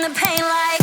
the pain like.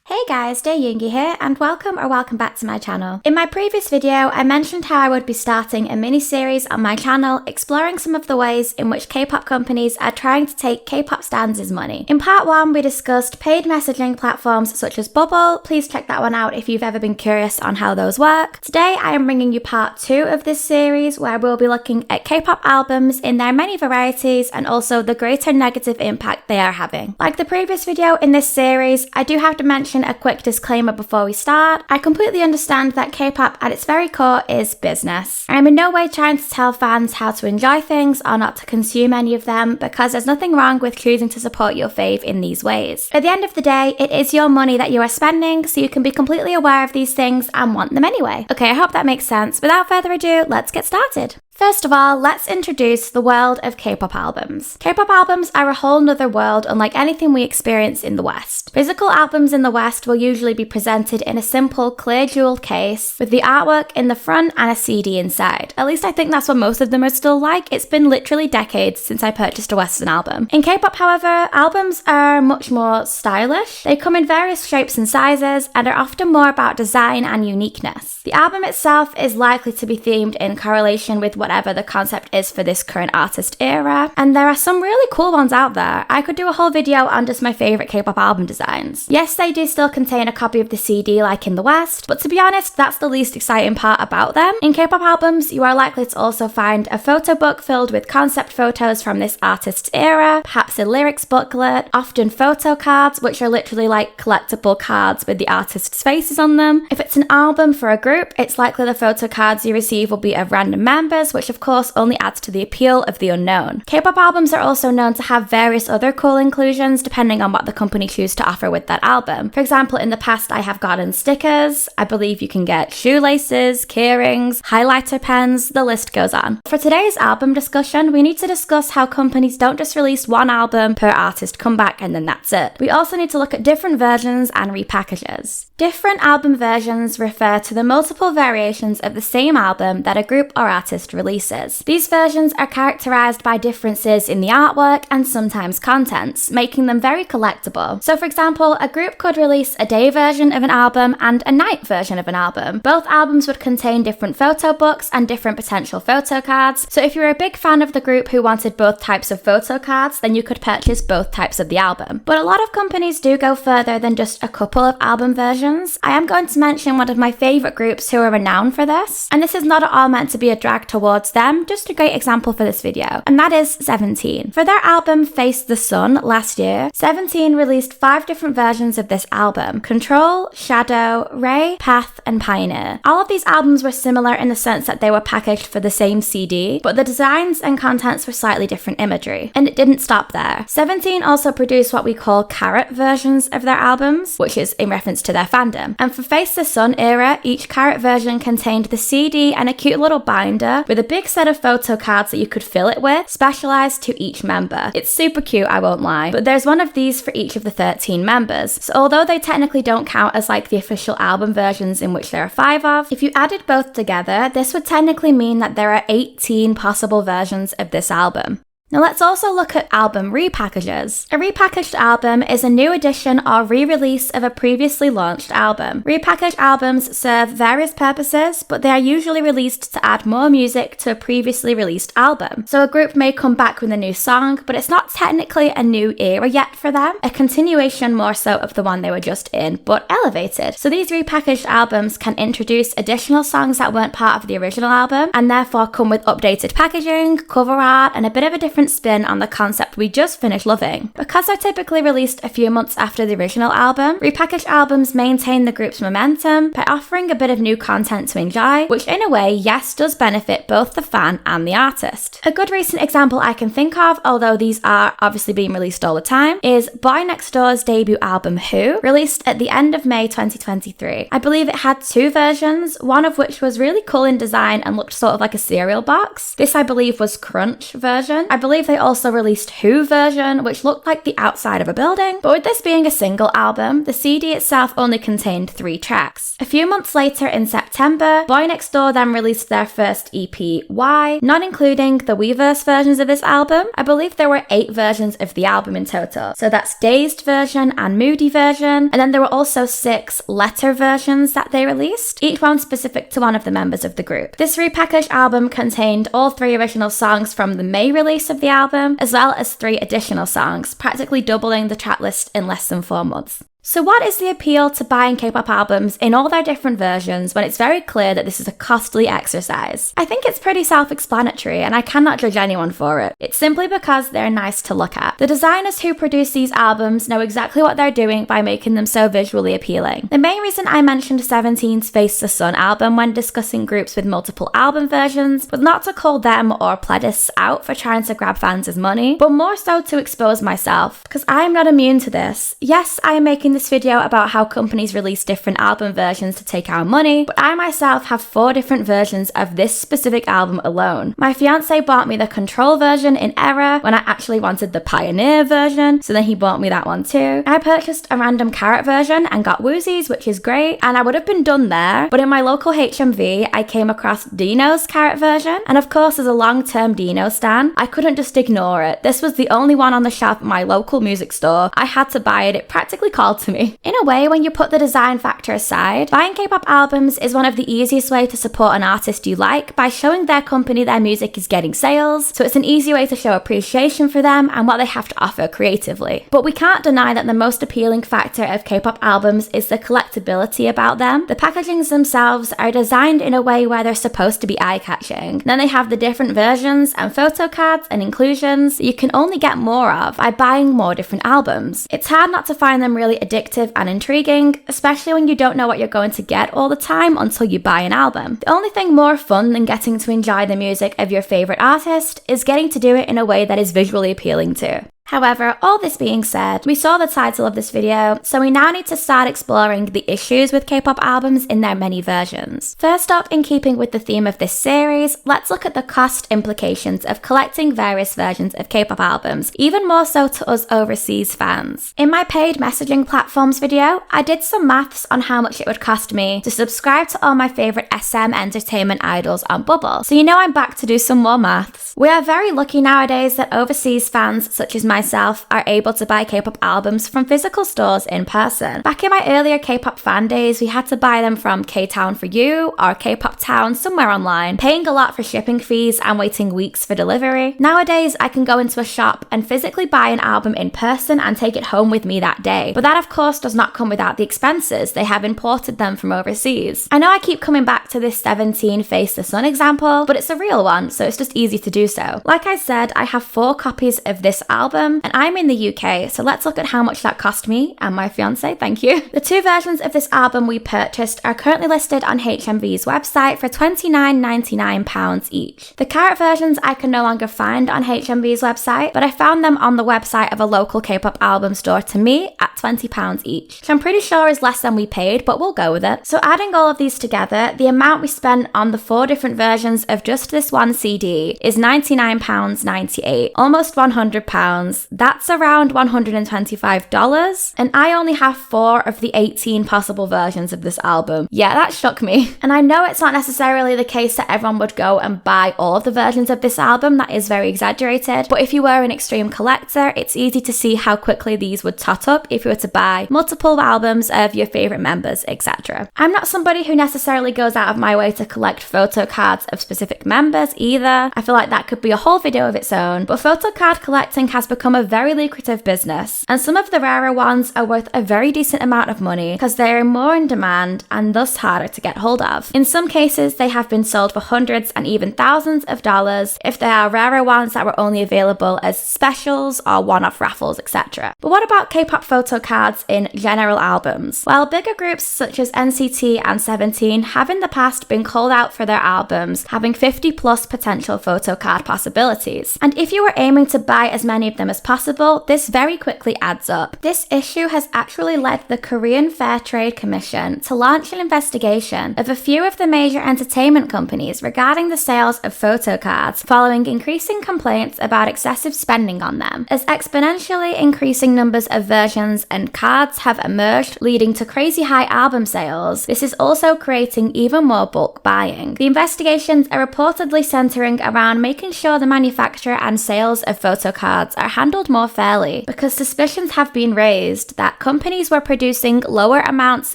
Hey guys, dearyoongi here, and welcome back to my channel. In my previous video, I mentioned how I would be starting a mini-series on my channel exploring some of the ways in which K-pop companies are trying to take K-pop stans' money. In part 1, we discussed paid messaging platforms such as Bubble. Please check that one out if you've ever been curious on how those work. Today, I am bringing you part 2 of this series, where we'll be looking at K-pop albums in their many varieties and also the greater negative impact they are having. Like the previous video in this series, I do have to mention a quick disclaimer before we start. I completely understand that K-pop at its very core is business. I am in no way trying to tell fans how to enjoy things or not to consume any of them, because there's nothing wrong with choosing to support your fave in these ways. At the end of the day, it is your money that you are spending, so you can be completely aware of these things and want them anyway. Okay, I hope that makes sense. Without further ado, let's get started. First of all, let's introduce the world of K-pop albums. K-pop albums are a whole nother world unlike anything we experience in the West. Physical albums in the West will usually be presented in a simple, clear jeweled case with the artwork in the front and a CD inside. At least I think that's what most of them are still like. It's been literally decades since I purchased a Western album. In K-pop, however, albums are much more stylish. They come in various shapes and sizes and are often more about design and uniqueness. The album itself is likely to be themed in correlation with whatever the concept is for this current artist era, and there are some really cool ones out there. I could do a whole video on just my favourite K-pop album designs. Yes, they do still contain a copy of the CD like in the West, but to be honest, that's the least exciting part about them. In K-pop albums, you are likely to also find a photo book filled with concept photos from this artist's era, perhaps a lyrics booklet, often photo cards, which are literally like collectible cards with the artist's faces on them. If it's an album for a group, it's likely the photo cards you receive will be of random members, which of course only adds to the appeal of the unknown. K-pop albums are also known to have various other cool inclusions depending on what the company chooses to offer with that album. For example, in the past I have gotten stickers, I believe you can get shoelaces, keyrings, highlighter pens, the list goes on. For today's album discussion, we need to discuss how companies don't just release one album per artist comeback and then that's it. We also need to look at different versions and repackages. Different album versions refer to the multiple variations of the same album that a group or artist releases. These versions are characterized by differences in the artwork and sometimes contents, making them very collectible. So for example, a group could release a day version of an album and a night version of an album. Both albums would contain different photo books and different potential photo cards. So if you're a big fan of the group who wanted both types of photo cards, then you could purchase both types of the album. But a lot of companies do go further than just a couple of album versions. I am going to mention one of my favourite groups who are renowned for this, and this is not at all meant to be a drag towards them, just a great example for this video, and that is 17. For their album Face the Sun last year, 17 released 5 different versions of this album: Control, Shadow, Ray, Path, and Pioneer. All of these albums were similar in the sense that they were packaged for the same CD, but the designs and contents were slightly different imagery, and it didn't stop there. 17 also produced what we call carrot versions of their albums, which is in reference to their fandom. And for Face the Sun era, each carrot version contained the CD and a cute little binder with a big set of photo cards that you could fill it with, specialized to each member. It's super cute, I won't lie, but there's one of these for each of the 13 members. So although they technically don't count as like the official album versions in which there are 5 of, if you added both together, this would technically mean that there are 18 possible versions of this album. Now let's also look at album repackages. A repackaged album is a new edition or re-release of a previously launched album. Repackaged albums serve various purposes, but they are usually released to add more music to a previously released album. So a group may come back with a new song, but it's not technically a new era yet for them, a continuation more so of the one they were just in, but elevated. So these repackaged albums can introduce additional songs that weren't part of the original album, and therefore come with updated packaging, cover art, and a bit of a different spin on the concept we just finished loving. Because they're typically released a few months after the original album, repackaged albums maintain the group's momentum by offering a bit of new content to enjoy, which in a way, yes, does benefit both the fan and the artist. A good recent example I can think of, although these are obviously being released all the time, is Boy Next Door's debut album Who, released at the end of May 2023. I believe it had 2 versions, one of which was really cool in design and looked sort of like a cereal box. This I believe was Crunch version. I believe believe they also released Who version, which looked like the outside of a building. But with this being a single album, the CD itself only contained 3 tracks. A few months later in September, Boy Next Door then released their first EP, Why, not including the Weverse versions of this album. I believe there were 8 versions of the album in total. So that's Dazed version and Moody version, and then there were also 6 letter versions that they released, each one specific to one of the members of the group. This repackaged album contained all 3 original songs from the May release of the album, as well as 3 additional songs, practically doubling the tracklist in less than 4 months. So what is the appeal to buying K-pop albums in all their different versions when it's very clear that this is a costly exercise? I think it's pretty self-explanatory, and I cannot judge anyone for it. It's simply because they're nice to look at. The designers who produce these albums know exactly what they're doing by making them so visually appealing. The main reason I mentioned 17's Face the Sun album when discussing groups with multiple album versions was not to call them or Pledis out for trying to grab fans' money, but more so to expose myself, because I am not immune to this. Yes, I am making this video about how companies release different album versions to take our money, but I myself have 4 different versions of this specific album alone. My fiance bought me the Control version in error when I actually wanted the Pioneer version, so then he bought me that one too. I purchased a random Carrot version and got Woozies, which is great, and I would have been done there, but in my local HMV I came across Dino's Carrot version, and of course as a long-term Dino stan, I couldn't just ignore it. This was the only one on the shelf at my local music store. I had to buy it. It practically called to me. In a way, when you put the design factor aside, buying K-pop albums is one of the easiest ways to support an artist you like by showing their company their music is getting sales, so it's an easy way to show appreciation for them and what they have to offer creatively. But we can't deny that the most appealing factor of K-pop albums is the collectability about them. The packagings themselves are designed in a way where they're supposed to be eye-catching. Then they have the different versions and photo cards and inclusions that you can only get more of by buying more different albums. It's hard not to find them really addictive and intriguing, especially when you don't know what you're going to get all the time until you buy an album. The only thing more fun than getting to enjoy the music of your favorite artist is getting to do it in a way that is visually appealing too. However, all this being said, we saw the title of this video, so we now need to start exploring the issues with K-pop albums in their many versions. First up, in keeping with the theme of this series, let's look at the cost implications of collecting various versions of K-pop albums, even more so to us overseas fans. In my paid messaging platforms video, I did some maths on how much it would cost me to subscribe to all my favorite SM entertainment idols on Bubble, so you know I'm back to do some more maths. We are very lucky nowadays that overseas fans such as myself are able to buy K-pop albums from physical stores in person. Back in my earlier K-pop fan days, we had to buy them from K-Town for You or K-Pop Town somewhere online, paying a lot for shipping fees and waiting weeks for delivery. Nowadays, I can go into a shop and physically buy an album in person and take it home with me that day. But that of course does not come without the expenses. They have imported them from overseas. I know I keep coming back to this 17 Face the Sun example, but it's a real one, so it's just easy to do so. Like I said, I have 4 copies of this album, and I'm in the UK, so let's look at how much that cost me and my fiance, thank you. The 2 versions of this album we purchased are currently listed on HMV's website for £29.99 each. The Carrot versions I can no longer find on HMV's website, but I found them on the website of a local K-pop album store to me at £20 each, which I'm pretty sure is less than we paid, but we'll go with it. So adding all of these together, the amount we spent on the 4 different versions of just this one CD is £99.98, almost £100. That's around $125, and I only have 4 of the 18 possible versions of this album. Yeah, that shook me. And I know it's not necessarily the case that everyone would go and buy all of the versions of this album, that is very exaggerated, but if you were an extreme collector, it's easy to see how quickly these would tot up if you were to buy multiple albums of your favourite members, etc. I'm not somebody who necessarily goes out of my way to collect photo cards of specific members either. I feel like that could be a whole video of its own, but photo card collecting has become a very lucrative business, and some of the rarer ones are worth a very decent amount of money because they are more in demand and thus harder to get hold of. In some cases, they have been sold for hundreds and even thousands of dollars if there are rarer ones that were only available as specials or one-off raffles, etc. But what about K-pop photo cards in general albums? Well, bigger groups such as NCT and 17 have in the past been called out for their albums having 50+ potential photo card possibilities, and if you were aiming to buy as many of them them as possible, this very quickly adds up. This issue has actually led the Korean Fair Trade Commission to launch an investigation of a few of the major entertainment companies regarding the sales of photocards, following increasing complaints about excessive spending on them, as exponentially increasing numbers of versions and cards have emerged, leading to crazy high album sales. This is also creating even more bulk buying. The investigations are reportedly centering around making sure the manufacture and sales of photocards are handled more fairly, because suspicions have been raised that companies were producing lower amounts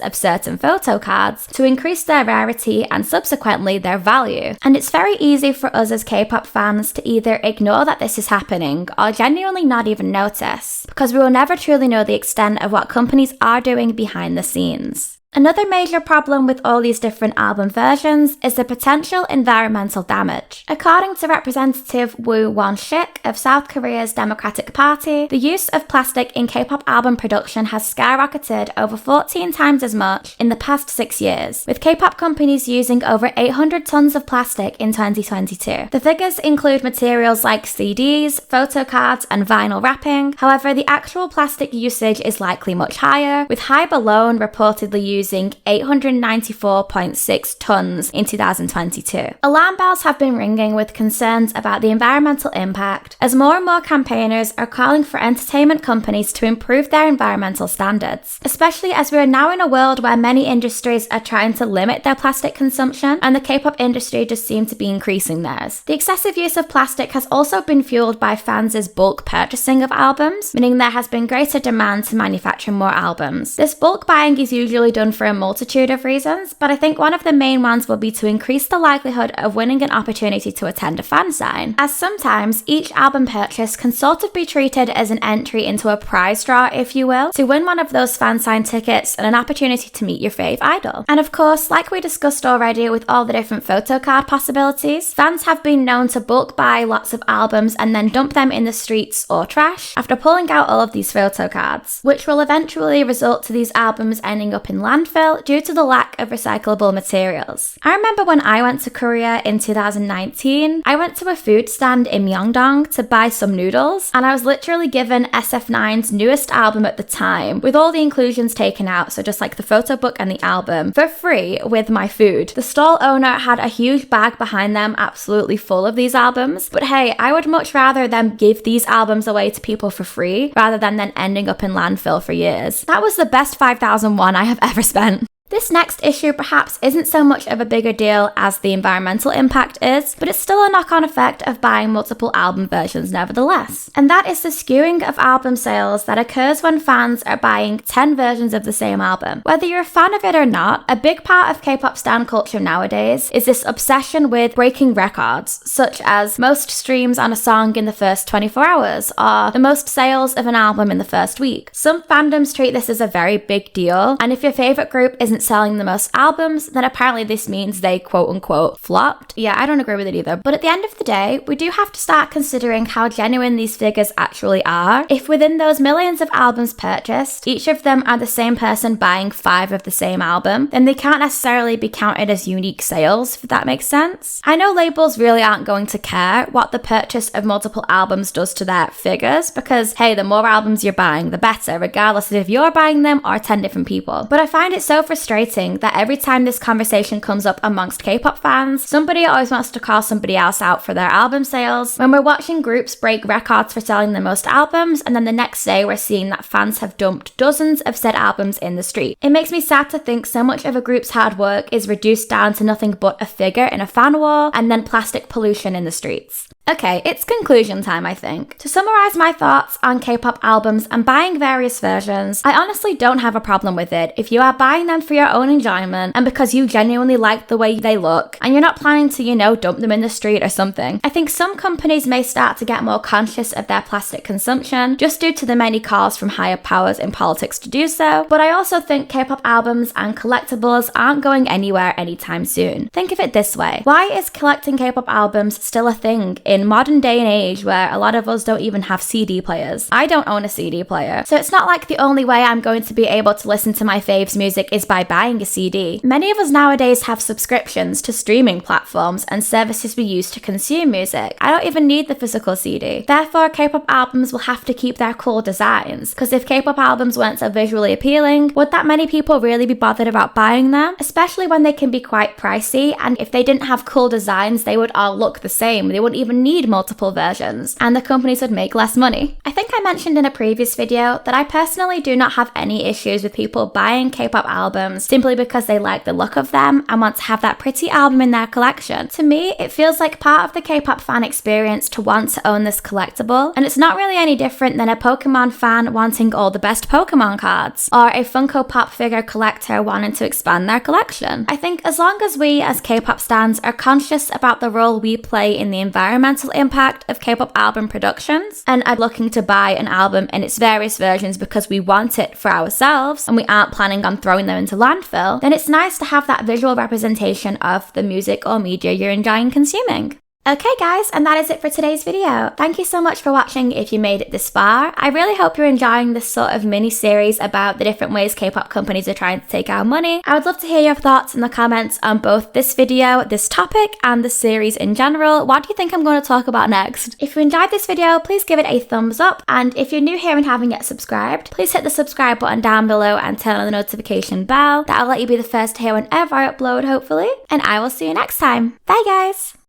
of certain photocards to increase their rarity and subsequently their value. And it's very easy for us as K-pop fans to either ignore that this is happening or genuinely not even notice, because we will never truly know the extent of what companies are doing behind the scenes. Another major problem with all these different album versions is the potential environmental damage. According to Representative Woo Won-shik of South Korea's Democratic Party, the use of plastic in K-pop album production has skyrocketed over 14 times as much in the past 6 years, with K-pop companies using over 800 tons of plastic in 2022. The figures include materials like CDs, photocards, and vinyl wrapping. However, the actual plastic usage is likely much higher, with Hybe alone reportedly using 894.6 tons in 2022. Alarm bells have been ringing with concerns about the environmental impact, as more and more campaigners are calling for entertainment companies to improve their environmental standards, especially as we are now in a world where many industries are trying to limit their plastic consumption, and the K-pop industry just seems to be increasing theirs. The excessive use of plastic has also been fueled by fans' bulk purchasing of albums, meaning there has been greater demand to manufacture more albums. This bulk buying is usually done for a multitude of reasons, but I think one of the main ones will be to increase the likelihood of winning an opportunity to attend a fan sign, as sometimes each album purchase can sort of be treated as an entry into a prize draw, if you will, to win one of those fan sign tickets and an opportunity to meet your fave idol. And of course, like we discussed already with all the different photocard possibilities, fans have been known to bulk buy lots of albums and then dump them in the streets or trash after pulling out all of these photocards, which will eventually result to these albums ending up in landfill due to the lack of recyclable materials. I remember when I went to Korea in 2019, I went to a food stand in Myeongdong to buy some noodles, and I was literally given SF9's newest album at the time, with all the inclusions taken out, so just like the photo book and the album, for free with my food. The stall owner had a huge bag behind them absolutely full of these albums, but hey, I would much rather them give these albums away to people for free rather than then ending up in landfill for years. That was the best 5001 I have ever spent. This next issue perhaps isn't so much of a bigger deal as the environmental impact is, but it's still a knock-on effect of buying multiple album versions nevertheless. And that is the skewing of album sales that occurs when fans are buying 10 versions of the same album. Whether you're a fan of it or not, a big part of K-pop stan culture nowadays is this obsession with breaking records, such as most streams on a song in the first 24 hours, or the most sales of an album in the first week. Some fandoms treat this as a very big deal, and if your favorite group isn't selling the most albums, then apparently this means they quote-unquote flopped. Yeah, I don't agree with it either. But at the end of the day, we do have to start considering how genuine these figures actually are. If within those millions of albums purchased, each of them are the same person buying 5 of the same album, then they can't necessarily be counted as unique sales, if that makes sense. I know labels really aren't going to care what the purchase of multiple albums does to their figures, because hey, the more albums you're buying, the better, regardless of if you're buying them or 10 different people. But I find it so frustrating that every time this conversation comes up amongst K-pop fans, somebody always wants to call somebody else out for their album sales, when we're watching groups break records for selling the most albums, and then the next day we're seeing that fans have dumped dozens of said albums in the street. It makes me sad to think so much of a group's hard work is reduced down to nothing but a figure in a fan wall and then plastic pollution in the streets. Okay, it's conclusion time, I think. To summarize my thoughts on K-pop albums and buying various versions, I honestly don't have a problem with it if you are buying them for your own enjoyment and because you genuinely like the way they look and you're not planning to, dump them in the street or something. I think some companies may start to get more conscious of their plastic consumption just due to the many calls from higher powers in politics to do so, but I also think K-pop albums and collectibles aren't going anywhere anytime soon. Think of it this way. Why is collecting K-pop albums still a thing in in modern day and age where a lot of us don't even have CD players. I don't own a CD player, so it's not like the only way I'm going to be able to listen to my faves music is by buying a CD. Many of us nowadays have subscriptions to streaming platforms and services we use to consume music. I don't even need the physical CD. Therefore, K-pop albums will have to keep their cool designs, because if K-pop albums weren't so visually appealing, would that many people really be bothered about buying them? Especially when they can be quite pricey, and if they didn't have cool designs, they would all look the same. They wouldn't even need multiple versions, and the companies would make less money. I think I mentioned in a previous video that I personally do not have any issues with people buying K-pop albums simply because they like the look of them and want to have that pretty album in their collection. To me, it feels like part of the K-pop fan experience to want to own this collectible, and it's not really any different than a Pokemon fan wanting all the best Pokemon cards, or a Funko Pop figure collector wanting to expand their collection. I think as long as we as K-pop stans are conscious about the role we play in the environmental impact of K-pop album productions, and are looking to buy an album in its various versions because we want it for ourselves and we aren't planning on throwing them into landfill, then it's nice to have that visual representation of the music or media you're enjoying consuming. Okay guys, and that is it for today's video. Thank you so much for watching if you made it this far. I really hope you're enjoying this sort of mini-series about the different ways K-pop companies are trying to take our money. I would love to hear your thoughts in the comments on both this video, this topic, and the series in general. What do you think I'm going to talk about next? If you enjoyed this video, please give it a thumbs up, and if you're new here and haven't yet subscribed, please hit the subscribe button down below and turn on the notification bell. That'll let you be the first to hear whenever I upload, hopefully. And I will see you next time. Bye guys!